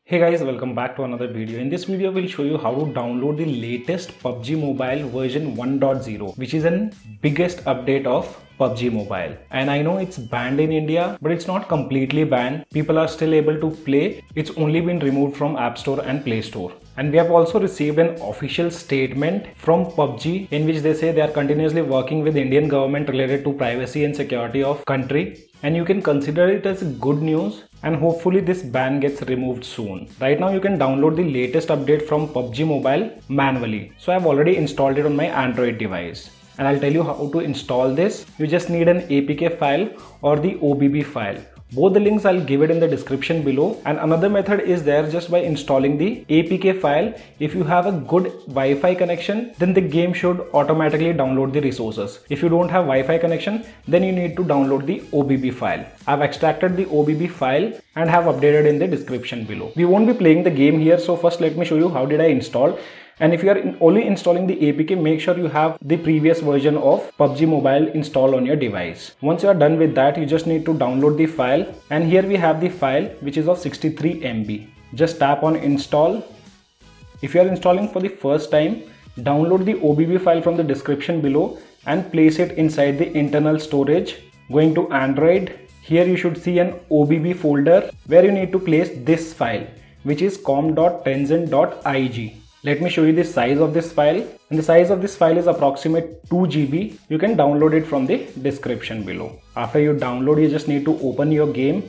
Hey guys, welcome back to another video. In this video, we'll show you how to download the latest PUBG Mobile version 1.0, which is an biggest update of PUBG Mobile. And I know it's banned in India, but it's not completely banned. People are still able to play. It's only been removed from App Store and Play Store. And we have also received an official statement from PUBG in which they say they are continuously working with Indian government related to privacy and security of country. And you can consider it as good news, and hopefully this ban gets removed soon. Right now you can download the latest update from PUBG Mobile manually. So I've already installed it on my Android device. And I'll tell you how to install this. You just need an APK file or the OBB file. Both the links I'll give it in the description below, and another method is there just by installing the APK file. If you have a good Wi-Fi connection, then the game should automatically download the resources. If you don't have Wi-Fi connection, then you need to download the OBB file. I've extracted the OBB file and have updated in the description below. We won't be playing the game here, so first let me show you how did I install. And if you are only installing the APK, make sure you have the previous version of PUBG Mobile installed on your device. Once you are done with that, you just need to download the file. And here we have the file which is of 63 MB. Just tap on install. If you are installing for the first time, download the OBB file from the description below and place it inside the internal storage. Going to Android, here you should see an OBB folder where you need to place this file, which is com.tenzin.ig. Let me show you the size of this file, and the size of this file is approximate 2 GB. You can download it from the description below. After you download, you just need to open your game.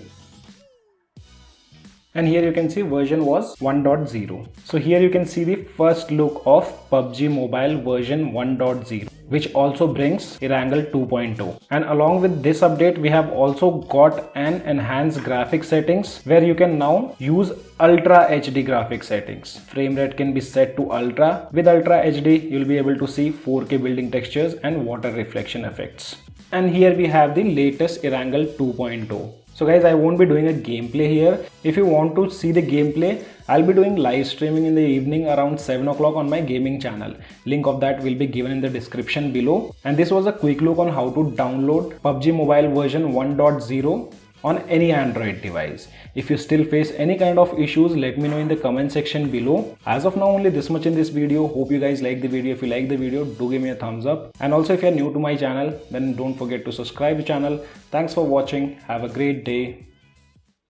And here you can see version was 1.0. So here you can see the first look of PUBG Mobile version 1.0, which also brings ERANGEL 2.0. And along with this update, we have also got an enhanced graphic settings where you can now use Ultra HD graphic settings. Frame rate can be set to Ultra. With Ultra HD, you'll be able to see 4K building textures and water reflection effects. And here we have the latest ERANGEL 2.0. So guys, I won't be doing a gameplay here. If you want to see the gameplay, I'll be doing live streaming in the evening around 7 o'clock on my gaming channel. Link of that will be given in the description below. And this was a quick look on how to download PUBG Mobile version 1.0 on any Android device. If you still face any kind of issues, let me know in the comment section below. As of now, only this much in this video. Hope you guys like the video. If you like the video, do give me a thumbs up. And also if you're new to my channel, then don't forget to subscribe to the channel. Thanks for watching. Have a great day.